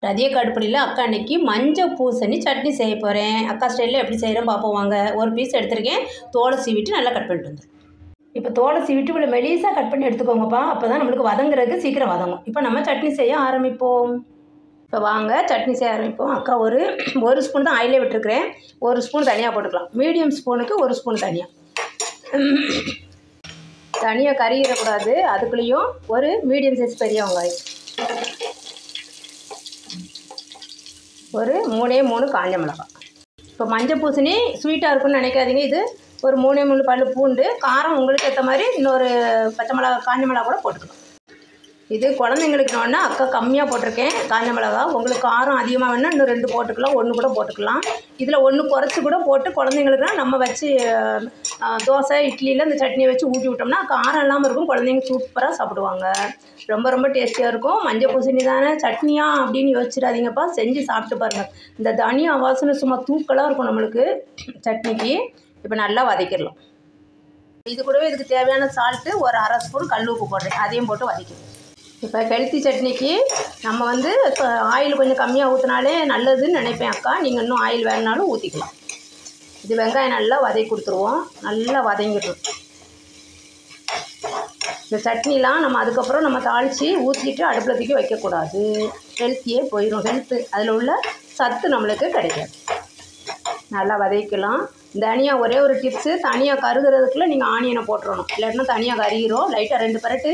ரதிய கடுப்படியில் அக்கா அன்னைக்கு மஞ்சள் பூசணி சட்னி செய்ய போகிறேன். அக்கா ஸ்டைலில் எப்படி செய்கிறேன் பார்ப்போம் வாங்க. ஒரு பீஸ் எடுத்துருக்கேன். தோலை சீவிட்டு நல்லா கட் பண்ணிட்டு வந்துடும். இப்போ தோலை சீவிட்டு இவ்வளோ மெலிசாக கட் பண்ணி எடுத்துக்கோங்கப்பா. அப்போ தான் நம்மளுக்கு வதங்குறதுக்கு சீக்கிரம் வதங்கும். இப்போ நம்ம சட்னி செய்ய ஆரம்பிப்போம். இப்போ வாங்க சட்னி செய்ய ஆரம்பிப்போம். அக்கா ஒரு ஸ்பூன் தான் ஆயிலே விட்டுருக்குறேன். ஒரு ஸ்பூன் தனியாக போட்டுக்கலாம். மீடியம் ஸ்பூனுக்கு ஒரு ஸ்பூன் தனியாக. தனியாக கறியிடக்கூடாது. அதுக்குள்ளேயும் ஒரு மீடியம் சைஸ் பெரிய வெங்காயம், ஒரு 3 காஞ்ச மிளகாய். இப்போ மஞ்சள் பூசணி ஸ்வீட்டாக இருக்குன்னு நினைக்காதீங்க. இது ஒரு 3 பல்லு பூண்டு, காரம் உங்களுக்கு ஏற்ற மாதிரி இன்னொரு பச்சை மிளகா காஞ்ச மிளகா கூட போட்டுக்கலாம். இது குழந்தைங்களுக்குனோன்னா அக்கா கம்மியாக போட்டிருக்கேன் காஞ்ச மிளகா. உங்களுக்கு காரம் அதிகமாக வேணால் இன்னும் 2 போட்டுக்கலாம், 1 கூட போட்டுக்கலாம். இதில் 1 குறைச்சி கூட போட்டு குழந்தைங்களுக்குனா நம்ம வச்சு தோசை இட்லியில் இந்த சட்னியை வச்சு ஊட்டி விட்டோம்னா காரம் இல்லாமல் இருக்கும். குழந்தைங்க சூப்பராக சாப்பிடுவாங்க. ரொம்ப டேஸ்டியாக இருக்கும். மஞ்சள் பூசணி தானே சட்னியா அப்படின்னு யோசிச்சிடாதீங்கப்பா, செஞ்சு சாப்பிட்டு பாருங்கள். இந்த தனியா வாசனை சும்மா தூக்கலாக இருக்கும் நம்மளுக்கு சட்னிக்கு. இப்போ நல்லா வதக்கிடலாம். இது கூடவே இதுக்கு தேவையான சால்ட்டு ஒரு 1/2 ஸ்பூன் கல் உப்பு போடுறேன். அதையும் போட்டு வதக்கிடுவோம். இப்போ ஹெல்த்தி சட்னிக்கு நம்ம ஆயில் கொஞ்சம் கம்மியாக ஊற்றினாலே நல்லதுன்னு நினைப்பேன் அக்கா. நீங்கள் இன்னும் ஆயில் வேணுனாலும் ஊற்றிக்கலாம். இது வெங்காயம் நல்லா வதக்கி கொடுத்துருவோம். நல்லா வதங்கிடும். இந்த சட்னிலாம் நம்ம அதுக்கப்புறம் நம்ம தாளித்து ஊற்றிட்டு அடுப்பில் தூக்கி வைக்கக்கூடாது. ஹெல்த்தியே போயிடும். அதில் உள்ள சத்து நம்மளுக்கு கிடைக்காது. நல்லா வதக்கலாம். தனியாக ஒரே ஒரு டிப்ஸு, தனியாக கருகிறதுக்குள்ளே நீங்கள் ஆனியனை போட்டுறணும். இல்லாட்டினா தனியாக கருகிரும். லைட்டாக 2 பரட்டு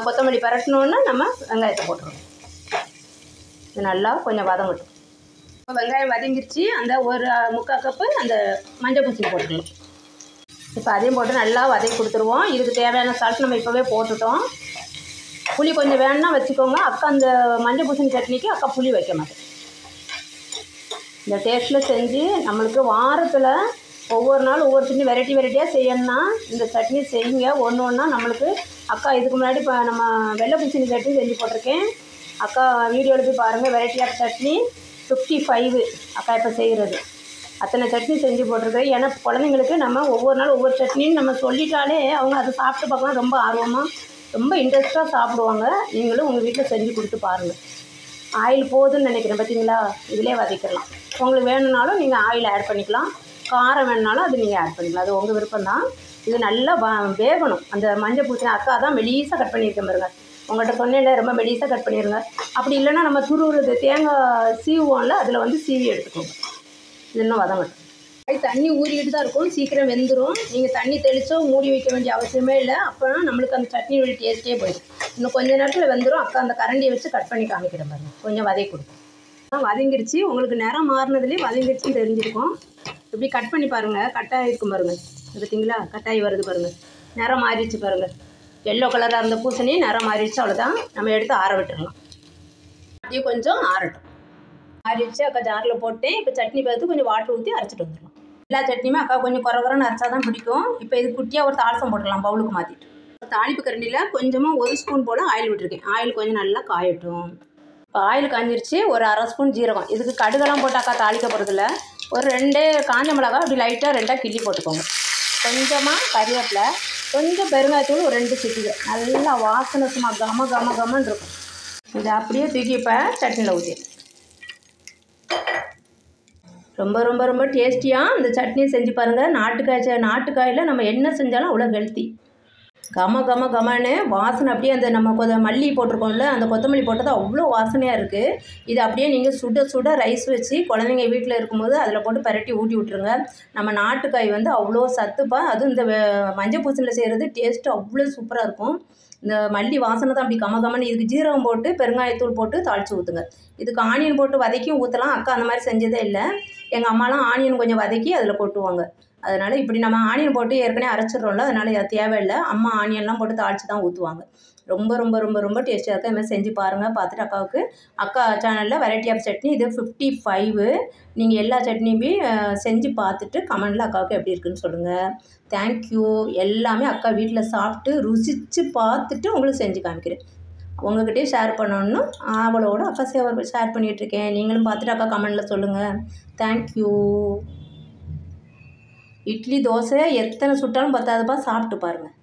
கொத்தமல்லி பரட்டினோன்னா நம்ம வெங்காயத்தை போட்டுறணும். இது நல்லா கொஞ்சம் வதங்கட்டும். இப்போ வெங்காயம் வதங்கிருச்சு. அந்த ஒரு 3/4 கப்பு அந்த மஞ்சள் பூசணி போட்டுக்கலாம். இப்போ அதையும் போட்டு நல்லா வதக்கி கொடுத்துருவோம். இதுக்கு தேவையான சால்ட் நம்ம இப்போவே போட்டுட்டோம். புளி கொஞ்சம் வேணுன்னா வச்சுக்கோங்க. அக்கா அந்த மஞ்சள் பூசணி சட்னிக்கு அக்கா புளி வைக்க மாட்டேன். இந்த டேஸ்ட்டில் செஞ்சு நம்மளுக்கு வாரத்தில் ஒவ்வொரு நாள் ஒவ்வொரு சட்னி வெரைட்டியாக செய்யணும்னா இந்த சட்னி செய்யுங்க. ஒன்றா நம்மளுக்கு அக்கா இதுக்கு முன்னாடி இப்போ நம்ம வெள்ளை பூசணி சட்னி செஞ்சு போட்டிருக்கேன். அக்கா வீடியோவில் போய் பாருங்கள். வெரைட்டி ஆஃப் சட்னி 55 அக்கா இப்போ செய்கிறது. அத்தனை சட்னி செஞ்சு போட்டிருக்கேன். ஏன்னா குழந்தைங்களுக்கு நம்ம ஒவ்வொரு நாள் ஒவ்வொரு சட்னின்னு நம்ம சொல்லிட்டாலே அவங்க அதை சாப்பிட்டு பார்க்கலாம். ரொம்ப ஆர்வமாக ரொம்ப இன்ட்ரெஸ்ட்டாக சாப்பிடுவாங்க. நீங்களும் உங்கள் வீட்டில் செஞ்சு கொடுத்து பாருங்கள். ஆயில் போகுதுன்னு நினைக்கிறேன். பார்த்தீங்களா, இதிலே வதக்கிடலாம். உங்களுக்கு வேணும்னாலும் நீங்கள் ஆயில் ஆட் பண்ணிக்கலாம். காரம் வேணுனாலும் அது நீங்கள் ஆட் பண்ணிக்கலாம். அது உங்கள் விருப்பம் தான். இது நல்லா வேகணும். அந்த மஞ்சள் பூசணி அக்கா தான் மெலிசாக கட் பண்ணியிருக்கேன் பாருங்கள். உங்கள்கிட்ட சொன்னேன்ல, ரொம்ப மெலிசாக கட் பண்ணிடுங்க. அப்படி இல்லைன்னா நம்ம துருவுறது தேங்காய் சீவுவோம்ல, அதில் சீவி எடுத்துக்கோங்க. இது இன்னும் வதங்கட்டும். தண்ணி ஊறிக்கிட்டு தான் இருக்கும். சீக்கிரம் வெந்துடும். நீங்கள் தண்ணி தெளிச்சோ மூடி வைக்க வேண்டிய அவசியமே இல்லை. அப்போனா நம்மளுக்கு அந்த சட்னியோட டேஸ்ட்டே போயிடும். இன்னும் கொஞ்சம் நேரத்தில் வெந்துடும். அக்கா அந்த கரண்டியை வச்சு கட் பண்ணி காமிக்கிறேன் பாருங்கள். கொஞ்சம் வதக்கி கொடுக்கும். வதங்கிருச்சு. உங்களுக்கு நிறம் மாறினதுலேயே வதங்கிருச்சுன்னு தெரிஞ்சிருக்கும். இப்படி கட் பண்ணி பாருங்கள். கட்டாகி இருக்கும் பாருங்கள். பார்த்தீங்களா, கட்டாயி வருது பாருங்கள். நிறம் மாறிடுச்சு பாருங்கள். எல்லோ கலராக இருந்த பூசணி நிறம் மாறிடுச்சு. அவ்வளோதான். நம்ம எடுத்து ஆற விட்டுடலாம். அப்படியே கொஞ்சம் ஆறட்டும். ஆறிடுச்சு. அக்கா ஜாரில் போட்டேன். இப்போ சட்னி பார்த்து கொஞ்சம் வாட்டர் ஊற்றி அரைச்சிட்டு வந்துடலாம். எல்லா சட்னியுமே அக்கா கொஞ்சம் குறன்னு அரைச்சா தான் பிடிக்கும். இப்போ இது குட்டியாக ஒரு தாளசம் போட்டுடலாம். பவுலுக்கு மாற்றிட்டு தாளிப்பு கரண்டியில் கொஞ்சமாக 1 ஸ்பூன் போல் ஆயில் விட்டுருக்கேன். ஆயில் கொஞ்சம் நல்லா காயட்டும். இப்போ ஆயில் காஞ்சிருச்சு. ஒரு 1/2 ஸ்பூன் ஜீரகம். இதுக்கு கடுகெல்லாம் போட்டு அக்கா தாளிக்க போகிறதில்ல. ஒரு 2 காஞ்ச மிளகா அப்படி லைட்டாக 2 கிள்ளி போட்டுக்கோங்க. கொஞ்சமாக கறிவேப்பிலை, கொஞ்சம் பெருங்காயத்தூள், ஒரு 2 சிட்டிகை. நல்லா வாசனை சும்மா கமன்னு இருக்கும். இதை அப்படியே தூக்கி இப்போ சட்னியில் ஊற்றி ரொம்ப டேஸ்டியாக இந்த சட்னியை செஞ்சு பாருங்கள். நாட்டுக்காயில் நம்ம என்ன செஞ்சாலும் அவ்வளோ ஹெல்த்தி. கமன்னு வாசனை. அப்படியே அந்த நம்ம மல்லி போட்டிருக்கோம்ல, அந்த கொத்தமல்லி போட்டது அவ்வளோ வாசனையாக இருக்குது. இது அப்படியே நீங்கள் சுட ரைஸ் வச்சு குழந்தைங்க வீட்டில் இருக்கும்போது அதில் போட்டு பரட்டி ஊட்டி விட்ருங்க. நம்ம நாட்டுக்காய் அவ்வளோ சத்துப்பா. அதுவும் இந்த மஞ்சள் பூசணியில் செய்கிறது டேஸ்ட்டு அவ்வளோ சூப்பராக இருக்கும். இந்த மல்லி வாசனை தான் அப்படி கமன்னு. இதுக்கு ஜீரகம் போட்டு பெருங்காயத்தூள் போட்டு தாளித்து ஊற்றுங்க. இதுக்கு ஆனியன் போட்டு வதக்கியும் ஊற்றலாம். அக்கா அந்த மாதிரி செஞ்சதே இல்லை. எங்கள் அம்மாலாம் ஆனியன் கொஞ்சம் வதக்கி அதில் கொட்டுவாங்க. அதனால் இப்படி நம்ம ஆனியன் போட்டு ஏற்கனவே அரைச்சிட்றோம்ல, அதனால் அது தேவையில்லை. அம்மா ஆனியன்லாம் போட்டு தாளித்து தான் ஊற்றுவாங்க. ரொம்ப டேஸ்டியாக இருக்கும். இதுமாதிரி செஞ்சு பாருங்கள். பார்த்துட்டு அக்கா சேனலில் வெரைட்டி ஆஃப் சட்னி இது 55. நீங்கள் எல்லா சட்னியுமே செஞ்சு பார்த்துட்டு கமெண்டில் அக்காவுக்கு எப்படி இருக்குன்னு சொல்லுங்கள். தேங்க்யூ. எல்லாமே அக்கா வீட்டில் சாப்பிட்டு ருசித்து பார்த்துட்டு உங்களுக்கு செஞ்சு காமிக்கிறேன். உங்கள்கிட்டயே ஷேர் பண்ணணுன்னு அவளோட அக்கா ஷேர் பண்ணிகிட்ருக்கேன். நீங்களும் பார்த்துட்டு அக்கா கமெண்டில் சொல்லுங்கள். தேங்க்யூ. இட்லி தோசை எத்தனை சுட்டாலும் பத்தாதுப்பா. சாப்பிட்டு பாருங்கள்.